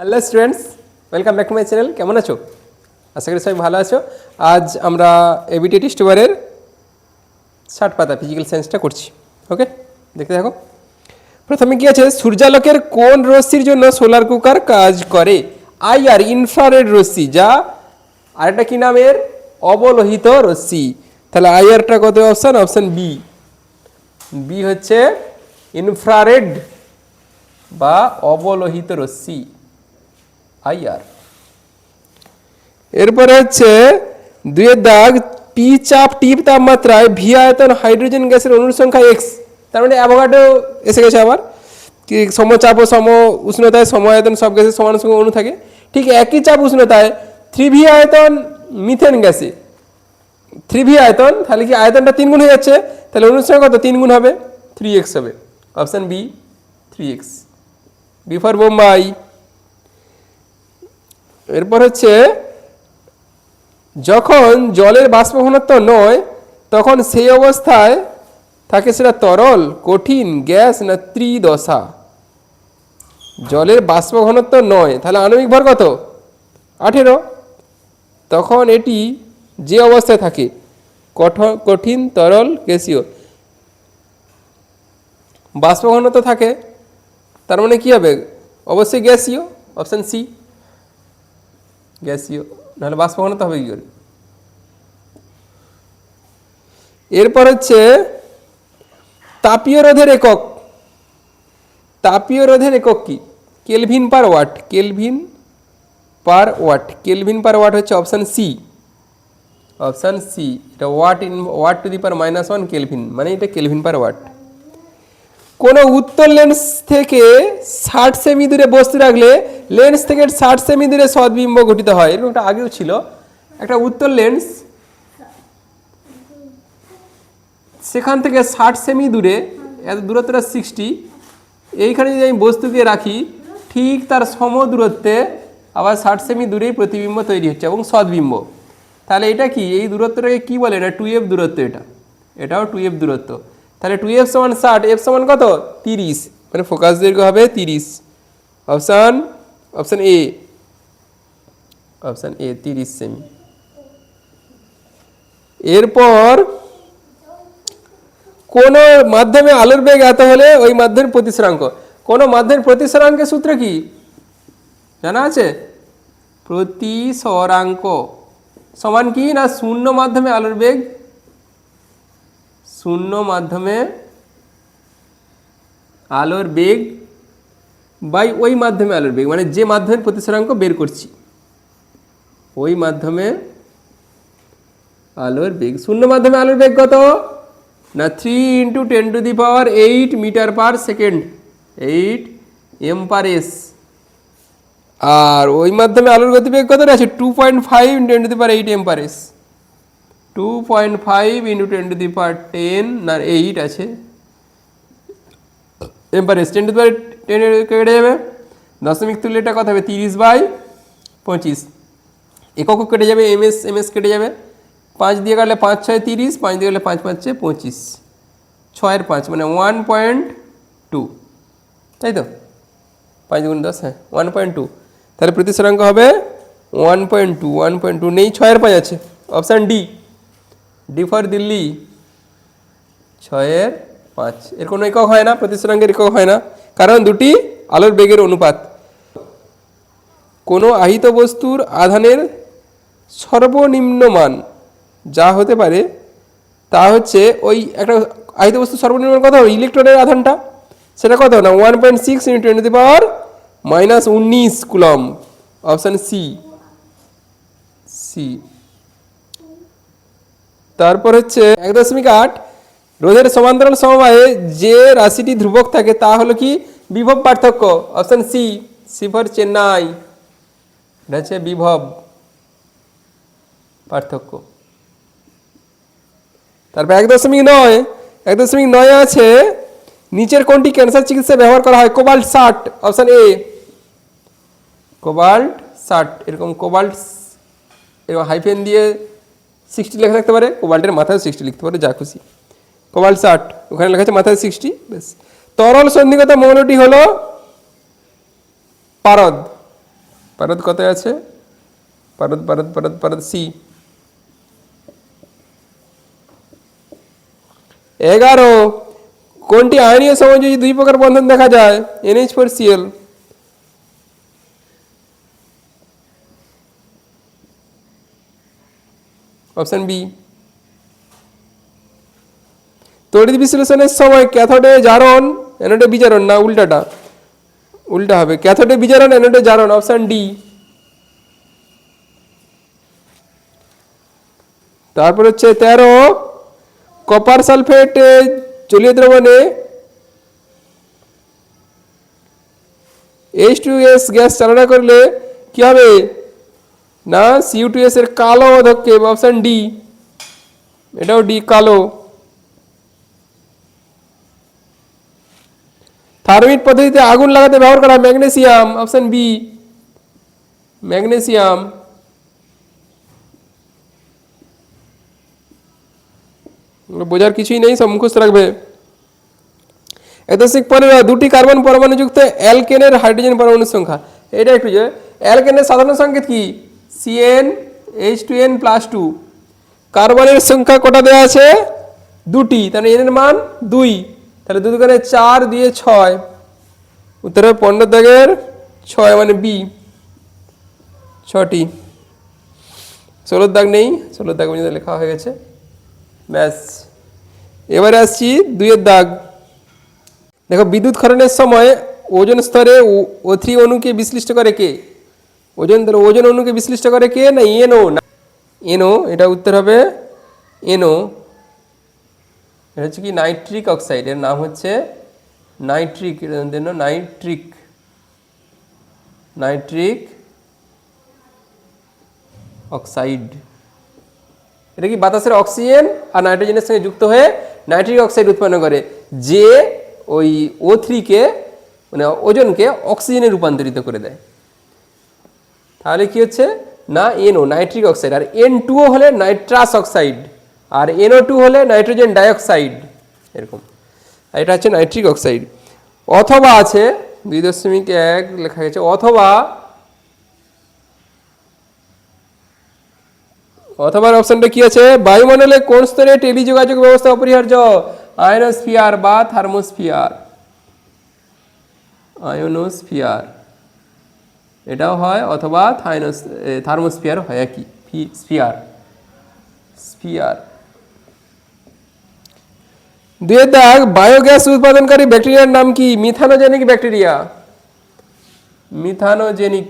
Hello students, welcome back to my channel. কেমন আছো? আশা করি সবাই ভালো আছো। আজ আমরা এবিটি টেস্ট পেপারের 60 পাতা ফিজিক্যাল সায়েন্সটা করছি। ওকে, দেখতে থাকো। প্রথমে কি আছে, সূর্যালোকের কোন রশ্মির জন্য সোলার কুকার কাজ করে? আইআর, ইনফ্রারেড রশ্মি, যা আরেকটা কি নামের অবলোহিত রশ্মি। তাহলে আইআরটা কত অপশান? Option B. বি হচ্ছে ইনফ্রারেড বা অবলোহিত রশ্মি, আইআর। এরপরে হচ্ছে দুইয়ের দাগ, পি চাপ টি তাপমাত্রায় ভি আয়তন হাইড্রোজেন গ্যাসের অণুর সংখ্যা এক্স। তার মানে অ্যাভোগাড্রো এসে গেছে আবার, কি সমচাপ ও সম উষ্ণতায় সম আয়তন সব গ্যাসের সমান সংখ্যক অণু থাকে। ঠিক একই চাপ উষ্ণতায় 3v আয়তন মিথেন গ্যাসে 3v আয়তন, তাহলে কি আয়তনটা 3 গুণ হয়ে যাচ্ছে, তাহলে অণুর সংখ্যা কত? 3 গুণ হবে, 3x হবে। Option B 3x, B for Bombay. এরপর হচ্ছে, যখন জলের বাষ্প ঘনত্ব নয় তখন সেই অবস্থায় থাকে সেটা তরল, কঠিন, গ্যাস না ত্রিদশা। জলের বাষ্প ঘনত্ব নয়, তাহলে আণবিক ভর কত? 18। তখন এটি যে অবস্থায় থাকে, কঠিন, তরল, গ্যাসীয়। বাষ্প ঘনত্ব থাকে, তার মানে কি হবে? অবশ্যই গ্যাসীয়। অপশান সি, গ্যাসীয়, নাহলে বাষ্প ঘনত্ব হবে কি করে? এরপর হচ্ছে তাপীয় রোধের একক। তাপীয় রোধের একক কি? Kelvin per watt. Kelvin per watt, kelvin per watt হচ্ছে অপশান সি। অপশান সি, এটা watt to the power -1 kelvin, মানে এটা কেলভিন পার ওয়াট। কোনো উত্তল লেন্স থেকে 60 সেমি দূরে বস্তু রাখলে লেন্স থেকে 60 সেমি দূরে সদ্বিম্ব গঠিত হয়। এরকম একটা আগেও ছিল, একটা উত্তল লেন্স, সেখান থেকে 60 সেমি দূরে, এত দূরত্বটা 60, এইখানে যদি আমি বস্তুকে রাখি ঠিক তার সম দূরত্বে আবার 60 সেমি দূরেই প্রতিবিম্ব তৈরি হচ্ছে এবং সদ্বিম্ব। তাহলে এটা কি, এই দূরত্বটাকে কি বলে? এটা 2f দূরত্ব, এটাও 2f দূরত্ব। তাহলে 2f সমান 60, f সমান কত? 30, মানে ফোকাস দৈর্ঘ্য হবে 30। Option A, option A 30 semi. এরপর কোন মাধ্যমে আলোর বেগ এত হলে ওই মাধ্যমের প্রতিসরাঙ্ক। কোন মাধ্যমের প্রতিসরাঙ্কের সূত্র কি জানা আছে? প্রতিসরাঙ্ক সমান কি না, শূন্য মাধ্যমে আলোর বেগ, শূন্য মাধ্যমে আলোর বেগ বাই ওই মাধ্যমে আলোর বেগ, মানে যে মাধ্যমের প্রতিসরাঙ্ক বের করছি ওই মাধ্যমে আলোর বেগ। শূন্য মাধ্যমে আলোর বেগ কত না, 3 × 10⁸ মিটার পার সেকেন্ড, 8 m/s। আর ওই মাধ্যমে আলোর গতিবেগ কতটা আছে? 2.5 × 10⁸ m/s। 2.5 × 10⁻10 না 8 আছে m/s। 10⁻10 কেটে যাবে, দশমিক তুললে এটা কত হবে? 30/25। একক কেটে যাবে, ms কেটে যাবে। 5 দিয়ে কাটলে 5 × 6 = 30, 5 দিয়ে কাটলে 5 × 5 = 25, 6/5 মানে 1.2, তাই তো? 5 × 10, হ্যাঁ 1.2। তাহলে প্রতিসরাঙ্ক হবে 1.2। 1.2 নেই, 6/5 আছে। Option D, D for Delhi, 6/5। এর কোনো একক হয় না, প্রতিসরাঙ্কের একক হয় না, কারণ দুটি আলোর বেগের অনুপাত। কোনো আহিত বস্তুর আধানের সর্বনিম্ন মান যা হতে পারে তা হচ্ছে, ওই একটা আহিত বস্তুর সর্বনিম্ন কত হবে? ইলেকট্রনের আধানটা, সেটা কত না 1.6 × 10⁻19 কুলম্ব। Option C, C. তারপর হচ্ছে 1.8 রোধের সমান্তরাল সমবায়ে যে রাশিটি ধ্রুবক থাকে তা হলো কি? বিভব পার্থক্য। Option C, C for Chennai, এটা হচ্ছে বিভব পার্থক্য। তারপর 1.9, 1.9 আছে, নিচের কোনটি ক্যান্সার চিকিৎসায় ব্যবহার করা হয়? কোবাল্ট 60। Option A, cobalt 60। এরকম কোবাল্ট এরকম হাইফেন দিয়ে 60 লেখা থাকতে পারে, কোবাল্টের মাথায় 60 লিখতে পারে, যা খুশি। কোবাল্ট 60, ওখানে লেখা আছে মাথায় 60, বেশ। তরল সন্নিগত মৌলটি হলো পারদ। পারদ কত আছে? পারদ পারদ পারদ পারদ সি। 11 কোনটি আয়নীয় সমযোজী দুই প্রকার বন্ধন দেখা যায়? NH4Cl। Option B. তড়িৎ বিশ্লেষণের সময় ক্যাথোডে জারণ অ্যানোডে বিজারণ, না উল্টাটা? উল্টা হবে, ক্যাথোডে বিজারণ অ্যানোডে জারণ। Option D. তারপর হচ্ছে 13 কপার সালফেট জলীয় দ্রবণে H2S গ্যাস চালনা করলে কি হবে? না Cu2S এর কালো পদক্ষেপ। Option D. এটাও ডি, কালো। থার্মিট পদ্ধতিতে আগুন লাগাতে ব্যবহার করা ম্যাগনেসিয়াম। Option B, magnesium. বোঝার কিছুই নেই, সব মুখস্থ রাখবে। 15 দুটি কার্বন পরমাণুযুক্ত অ্যালকেনের হাইড্রোজেন পরমাণুর সংখ্যা। এটা একটু যে অ্যালকেনের সাধারণ সংকেত কি? CnH2n+2। কার্বনের সংখ্যা কটা দেওয়া আছে? দুটি, তাহলে এর মান 2। তাহলে 2 দুগুণে 4 দিয়ে 6। উত্তরে 15 দাগের 6 মানে বি, 6টি। 16 দাগ নেই, 16 দাগ পর্যন্ত লেখা হয়ে গেছে। ব্যাস, এবারে আসছি 2 দাগ। দেখো, বিদ্যুৎ ক্ষরণের সময় ওজোন স্তরে O3 অণুকে বিশ্লিষ্ট করে কে? ওজোন অণুকে বিশ্লিষ্ট করে কে? না NO? না NO, এটা উত্তর হবে NO। এটা হচ্ছে কি নাইট্রিক অক্সাইড, এর নাম হচ্ছে নাইট্রিক। Nitric nitric oxide. এটা কি বাতাসের অক্সিজেন আর নাইট্রোজেনের সঙ্গে যুক্ত হয়ে নাইট্রিক অক্সাইড উৎপন্ন করে, যে ওই O3 কে মানে ওজনকে অক্সিজেনে রূপান্তরিত করে দেয়। তাহলে কি হচ্ছে? না NO, নাইট্রিক অক্সাইড। আর N2O হলে নাইট্রাস অক্সাইড, আর NO2 হলে নাইট্রোজেন ডাইঅক্সাইড, এরকম। এটা হচ্ছে নাইট্রিক অক্সাইড। অথবা আছে 2.1 লেখা গেছে, অথবা অপশনটা কি আছে? বায়ুমণ্ডলে কোন স্তরে টেলিযোগাযোগ ব্যবস্থা অপরিহার্য? আয়নোস্ফিয়ার বা থার্মোস্ফিয়ার। আয়নোস্ফিয়ার এটাও হয়, অথবা থার্মোস্ফিয়ার হয়, কি স্ফিয়ার। 2 দাগ বায়োগ্যাস উৎপাদনকারী ব্যাকটেরিয়ার নাম কি? Methanogenic bacteria. Methanogenic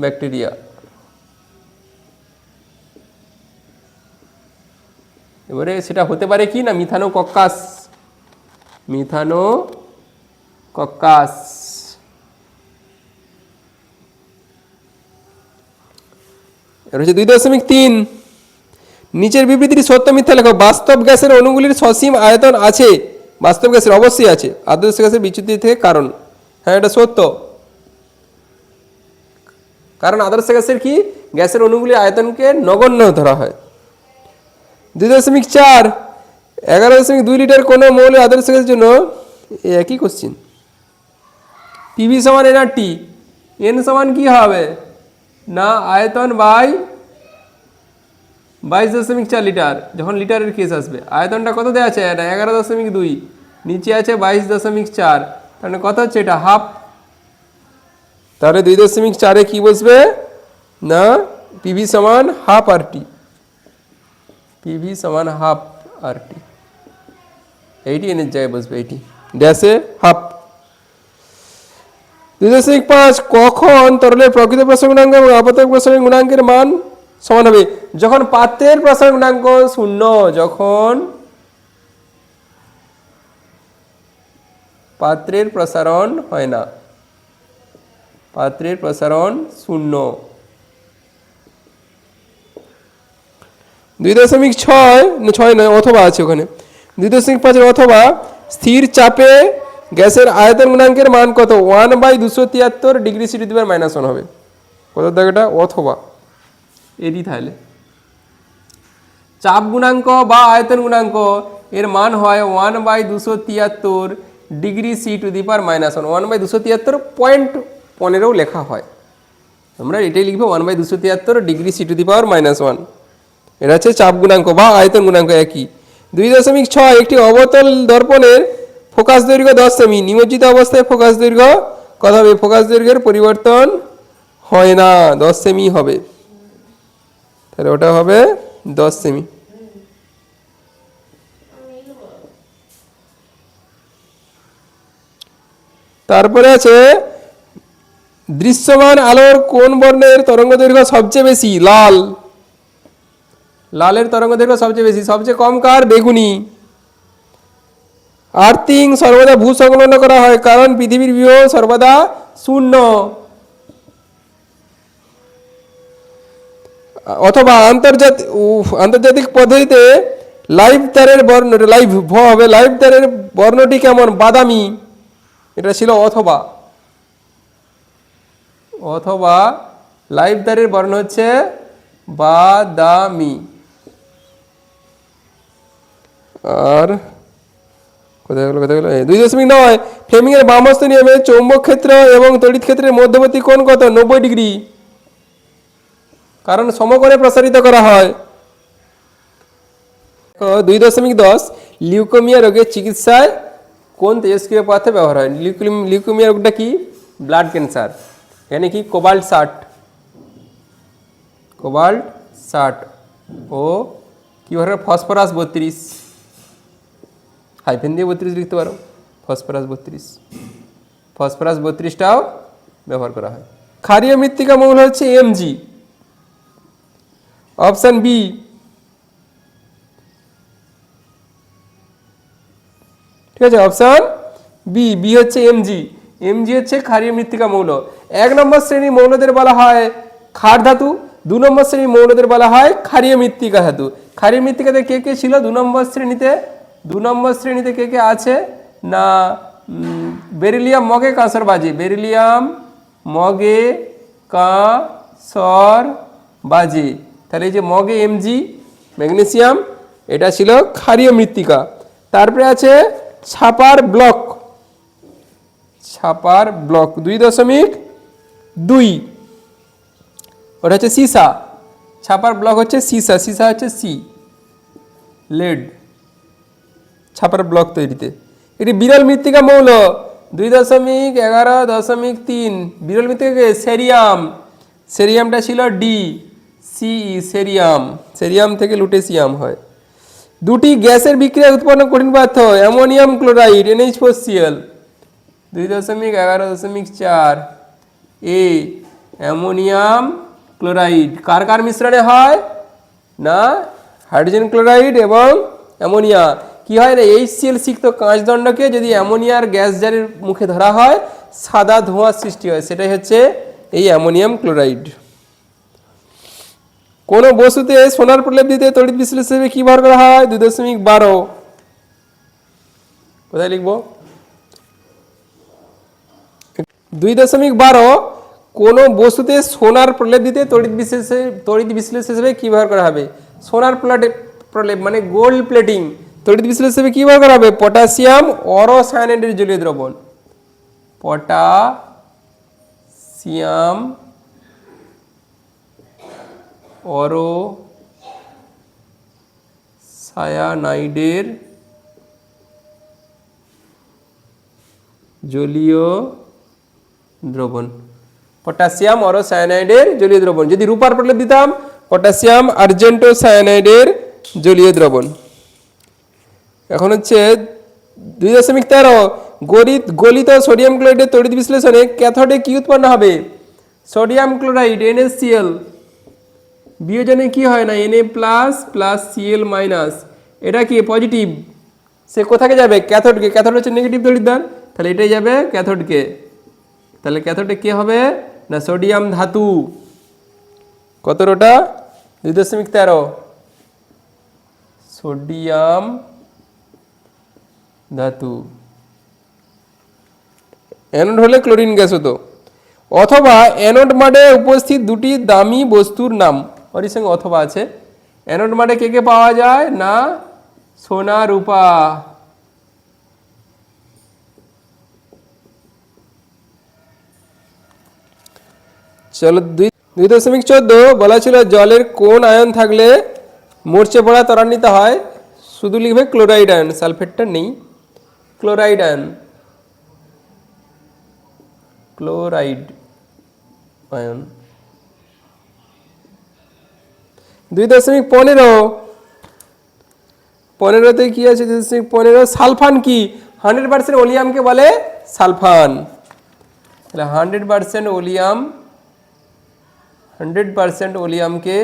bacteria. এবারে সেটা হতে পারে কি? না মিথানোকক্কাস। এর হচ্ছে 2.3 নিচের বিবৃতিটি সত্য মিথ্যা লেখো। বাস্তব গ্যাসের অণুগুলির সসীম আয়তন আছে। বাস্তব গ্যাসের অবশ্যই আছে, আদর্শ গ্যাসের বিচ্যুতি থেকে কারণ। হ্যাঁ, এটা সত্য। কারণ আদর্শ গ্যাসের কি? গ্যাসের অণুগুলির আয়তনকে নগণ্য ধরা হয়। 2.4 11.2 লিটার কোন মৌলের আদর্শ গ্যাসের জন্য? একই কোশ্চিন। PV সমান nRT। n সমান কি হবে? না আয়তন বাই 22.4 লিটার, যখন লিটারের কেস আসবে। আয়তনটা কত দেওয়া আছে? 11.2, নিচে আছে 22.4, তাহলে কত হচ্ছে? এটা হাফ। তাহলে 2.4-এ কি বসবে? না PV সমান হাফ RT। PV সমান হাফ RT। এইটি এনের জায়গায় বসবে, এইটি ড্যাশে হাফ। 2.5 কখন তরলের প্রকৃত প্রসারণ গুণাঙ্ক এবং আপাতক প্রসারণ গুণাঙ্কের মান সমান হবে? যখন পাত্রের প্রসারণ গুণাঙ্ক 0, যখন পাত্রের প্রসারণ হয় না, পাত্রের প্রসারণ 0। 2.6 নয়, অথবা আছে ওখানে। 2.5 অথবা স্থির চাপে গ্যাসের আয়তন গুণাঙ্কের মান কত? 1/273 ডিগ্রি C⁻⁻1 হবে। কত জায়গাটা? অথবা এটি। তাহলে চাপ গুণাঙ্ক বা আয়তন গুণাঙ্ক এর মান হয় 1/273 degree C two the power -1 1/273.15 লেখা হয়। আমরা এটাই লিখবো 1/273 degree C two the power -1। এটা হচ্ছে চাপ গুণাঙ্ক বা আয়তন গুণাঙ্ক একই। 2.6 একটি অবতল দর্পণের ফোকাস দৈর্ঘ্য 10 সেমি, নিমজ্জিত অবস্থায় ফোকাস দৈর্ঘ্য কত হবে? ফোকাস দৈর্ঘ্যের পরিবর্তন হয় না, 10 সেমি হবে, তাহলে ওটা হবে 10 সেমি। তারপরে আছে দৃশ্যমান আলোর কোন বর্ণের তরঙ্গ দৈর্ঘ্য সবচেয়ে বেশি? লাল। লালের তরঙ্গ দৈর্ঘ্য সবচেয়ে বেশি, সবচেয়ে কম কার? বেগুনি। আর্থিং সর্বদা ভূসংলগ্ন করা হয় কারণ পৃথিবীর বিভব সর্বদা শূন্য। অথবা আন্তর্জাতিক পদ্ধতিতে লাইভ তারের বর্ণ, লাইভ ভ হবে, লাইভ তারের বর্ণটি কেমন? বাদামি। এটা ছিল অথবা। অথবা লাইভ তারের বর্ণ হচ্ছে বাদামি। আর কোথায় গেল 2.9 ফ্লেমিং এর বামহস্ত নিয়মে চৌম্বক ক্ষেত্র এবং তড়িৎ ক্ষেত্রের মধ্যবর্তী কোণ কত? 90 ডিগ্রি, কারণ সমকোণে প্রসারিত করা হয়। 2.10 লিউকোমিয়া রোগের চিকিৎসায় কোন তেজস্ক্রিয় পদার্থ ব্যবহার হয়? লিউকোমিয়া রোগটা কি? Blood cancer. এখানে কি? কোবাল্ট 60, কোবাল্ট 60 ও কি ব্যবহার? ফসফরাস 32, হাইফেন দিয়ে 32 লিখতে পারো, ফসফরাস 32, ফসফরাস 32টাও ব্যবহার করা হয়। ক্ষারীয় মৃত্তিকা মৌল হচ্ছে Mg, অপশন বি। ঠিক আছে, অপশন বি, বি হচ্ছে Mg। Mg হচ্ছে ক্ষারীয় মৃত্তিকা মৌল। 1 নম্বর শ্রেণীর মৌলদের বলা হয় ক্ষার ধাতু, 2 নম্বর শ্রেণীর মৌলদের বলা হয় ক্ষারীয় মৃত্তিকা ধাতু। ক্ষারীয় মৃত্তিকাতে কে কে ছিল 2 নম্বর শ্রেণীতে? 2 নম্বর শ্রেণীতে কে কে আছে না? বেরিলিয়াম মগে কাঁসর বাজে, বেরিলিয়াম মগে কাঁসর বাজে। তাহলে এই যে মগে Mg, ম্যাগনেসিয়াম, এটা ছিল ক্ষারীয় মৃত্তিকা। তারপরে আছে ছাপার ব্লক, ছাপার ব্লক 2.2, ওটা হচ্ছে সীসা। ছাপার ব্লক হচ্ছে সীসা, সীসা হচ্ছে সি, লেড, ছাপার ব্লক তৈরিতে। এটি বিরল মৃত্তিকা মৌল 2.11.3 বিরল মৃত্তিকা সেরিয়াম, সেরিয়ামটা ছিল ডি, সি, সেরিয়াম, সেরিয়াম থেকে লুটেসিয়াম হয়। দুটি গ্যাসের বিক্রিয়া উৎপন্ন কঠিন পদার্থ অ্যামোনিয়াম ক্লোরাইড NH4Cl 2.11.4 এ অ্যামোনিয়াম ক্লোরাইড কার কার মিশ্রণে হয় না? হাইড্রোজেন ক্লোরাইড এবং অ্যামোনিয়া। কি হয় না? HCl সিক্ত কাঁচদণ্ডকে যদি অ্যামোনিয়ার গ্যাস জারের মুখে ধরা হয় সাদা ধোঁয়ার সৃষ্টি হয়, সেটাই হচ্ছে এই অ্যামোনিয়াম ক্লোরাইড। কোন বস্তুতে সোনার প্রলেপ দিতে তড়িৎ বিশ্লেষণ হিসেবে কি ব্যবহার করা হয়? 2.12। কোথায় লিখবো? 2.12 কোন বস্তুতে সোনার প্রলেপ দিতে তড়িৎ বিশ্লেষণ হিসেবে কি ব্যবহার করা হবে? সোনার প্রলেপ মানে গোল্ড প্লেটিং। তড়িৎ বিশ্লেষণ হিসেবে কি ব্যবহার করা হবে? পটাশিয়াম অরোসায়ানাইডের জলীয় দ্রবণ, পটাশিয়াম অরোসায়ানাইডের জলীয় দ্রবণ, পটাশিয়াম অরোসায়ানাইডের জলীয় দ্রবণ। যদি রূপার প্রলেপ দিতাম পটাশিয়াম আর্জেন্টোসায়ানাইডের জলীয় দ্রবণ। এখন হচ্ছে 2.13 গলিত সোডিয়াম ক্লোরাইডের তড়িৎ বিশ্লেষণে ক্যাথোডে কি উৎপন্ন হবে? সোডিয়াম ক্লোরাইড NaCl, বিয়োজনে কি হয় না? Na++ Cl-। এটা কি পজিটিভ, সে কোথাকে যাবে? ক্যাথোডকে। ক্যাথোড হচ্ছে নেগেটিভ তড়িৎদ্বার, তাহলে এটাই যাবে ক্যাথোডকে। তাহলে ক্যাথোডে কে হবে না? সোডিয়াম ধাতু। কতটা? 2.13 সোডিয়াম ধাতু। অ্যানোড হলে ক্লোরিন গ্যাস হতো। অথবা অ্যানোড মাডে উপস্থিত দুটি দামি বস্তুর নাম, ওর সঙ্গে অথবা আছে। অ্যানোড মাডে কে কে পাওয়া যায় না? সোনা রূপা। চলো 2.14 বলা ছিল জলের কোন আয়ন থাকলে মরচে পড়া ত্বরান্বিত হয়, শুধু লিখবে ক্লোরাইড আয়ন, সালফেটটা নেই। Chloride ion, chloride ion. 2.15 কি আছে? 2.15 সালফান কি? 100% ওলিয়ামকে বলে সালফান। তাহলে 100% ওলিয়াম, 100% ওলিয়ামকে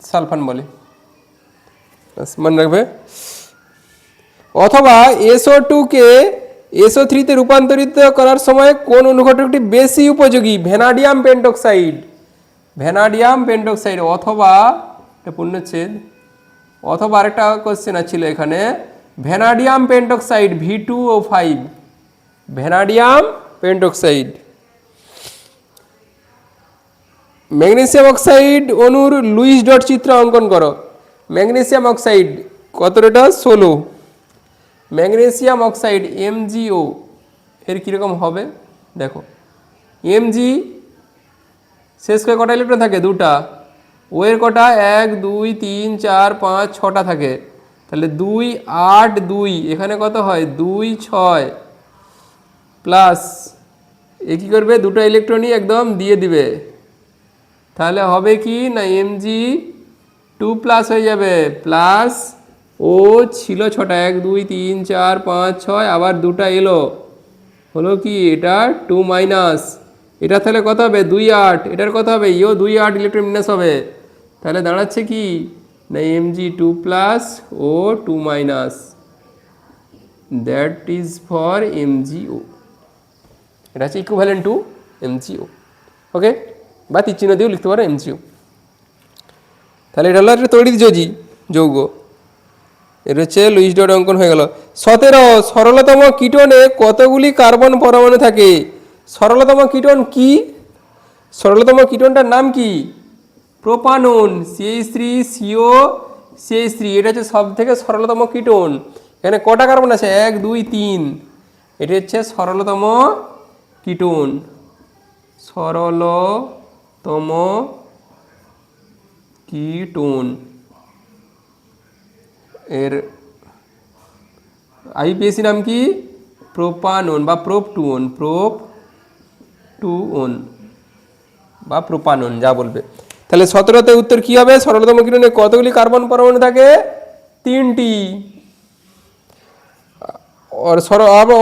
সালফান বলে, মনে রাখবে। অথবা SO2 কে SO3 তে রূপান্তরিত করার সময় কোন অনুঘটকটি বেশি উপযোগী? Vanadium pentoxide, vanadium pentoxide. অথবা এটা পূর্ণচ্ছেদ, অথবা আরেকটা কোশ্চেন ছিল এখানে, vanadium pentoxide V2O5, vanadium pentoxide. Magnesium oxide অণুর লুইস ডট চিত্র অঙ্কন করো। ম্যাগনেসিয়াম অক্সাইড কতটা? 16। ম্যাগনেসিয়াম অক্সাইড MgO এর কীরকম হবে দেখো। Mg শেষ করে কটা ইলেকট্রন থাকে? দুটা। ও এর কটা? 1 2 3 4 5 6টা থাকে। তাহলে 2 8 2, এখানে কত হয়? 2 6 প্লাস এ কী করবে? দুটো ইলেকট্রনই একদম দিয়ে দিবে। তাহলে হবে কি না, Mg2+ হয়ে যাবে, প্লাস ও ছিল 6টা, 1 2 3 4 5 6, আবার দুটা এলো, হলো কি এটা 2-, এটা তাহলে কত হবে? 2 8, এটার কত হবে? 2 8 ইলেকট্রন বিন্যাস হবে। তাহলে দাঁড়াচ্ছে কি না, Mg2+ O 2-, that is for MgO। এটা হচ্ছে ইকুইভ্যালেন্ট টু MgO। ওকে, বা তীর চিহ্ন দিয়েও লিখতে পারো MgO। তাহলে এটা হলো একটা তড়িৎ যৌগ। এর হচ্ছে লুইস ডট অঙ্কন হয়ে গেল। 17 সরলতম কিটোনে কতগুলি কার্বন পরমাণু থাকে? সরলতম কিটোন কি? সরলতম কিটোনটার নাম কি? Propanone, CH3CO CH3। এটা হচ্ছে সব থেকে সরলতম কিটোন। এখানে কটা কার্বন আছে? 1 2 3। এটা হচ্ছে সরলতম কিটোন, সরলতম কিটোন। এর IUPAC নাম কি? প্রোপানন বা প্রোপ-2-ওন, প্রোপ-2-ওন বা প্রোপানন, যা বলবে। তাহলে 17তে উত্তর কি হবে? সরলতম কিটোনে কতগুলি কার্বন পরমাণু থাকে? 3টি।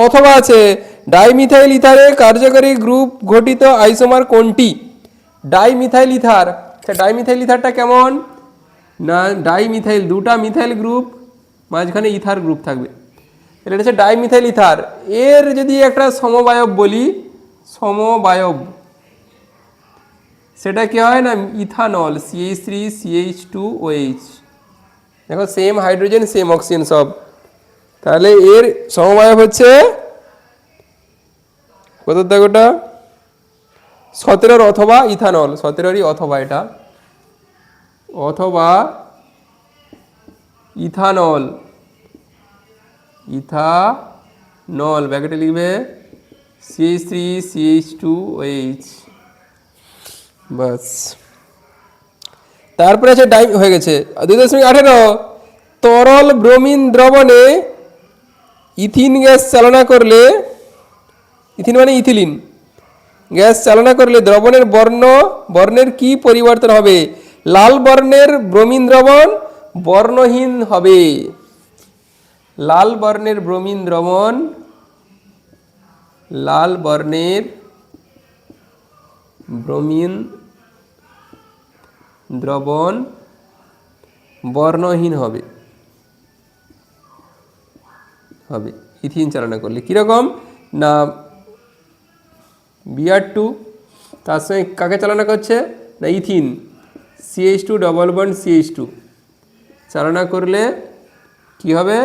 অথবা আছে ডাইমিথাইল ইথারে কার্যকরী গ্রুপ গঠিত আইসোমার কোনটি? Dimethyl ether. ডাইমিথাইল ইথারটা কেমন না, ডাইমিথাইল, দুটা মিথাইল গ্রুপ, মাঝখানে ইথার গ্রুপ থাকবে। এটা হচ্ছে ডাইমিথাইল ইথার। এর যদি একটা সমবায়ব বলি, সমবায়ব, সেটা কি হয় না, ইথানল, CH3CH2OH। দেখো সেম হাইড্রোজেন সেম অক্সিজেন সব। তাহলে এর সমবায়ব হচ্ছে কত? দেখোটা 17 অথবা ইথানল, 17 অথবা, এটা অথবা ইথানল, ইথানল ব্র্যাকেটে লিখবে CH3CH2OH, বাস। তারপরে আছে ডাই হয়ে গেছে। 2.18 তরল ব্রোমিন দ্রবণে ইথিন গ্যাস চালনা করলে, ইথিন মানে ইথিলিন গ্যাস চালনা করলে দ্রবণের বর্ণের কি পরিবর্তন হবে? লাল বর্ণের ব্রোমিন দ্রবণ বর্ণহীন হবে। লাল বর্ণের ব্রোমিন দ্রবণ, লাল বর্ণের ব্রোমিন দ্রবণ বর্ণহীন হবে, ইথিন চালনা করলে। কীরকম না, Br2 তার সঙ্গে কাকে চালনা করছে না, ethene, CH2 double bond CH2 চালনা করলে কি হবে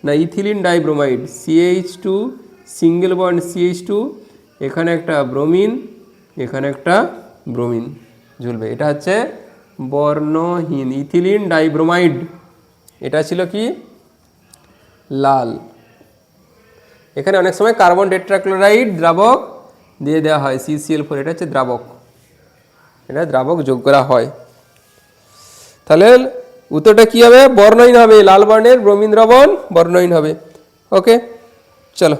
না, ethylene ডাইব্রোমাইড, CH2 single bond CH2, এখানে একটা ব্রোমিন, এখানে একটা ব্রোমিন ঝুলবে। এটা হচ্ছে বর্ণহীন ইথিলিন ডাইব্রোমাইড। এটা ছিল কি লাল। এখানে অনেক সময় কার্বন টেট্রাক্লোরাইড দ্রাবক দিয়ে দেওয়া হয়, CCl4, এটা হচ্ছে দ্রাবক, এটা দ্রাবক যোগ করা হয়। তাহলে উত্তরটা কি হবে? বর্ণহীন হবে, লাল বর্ণের ব্রোমিন দ্রবণ বর্ণহীন হবে। ওকে, চলো।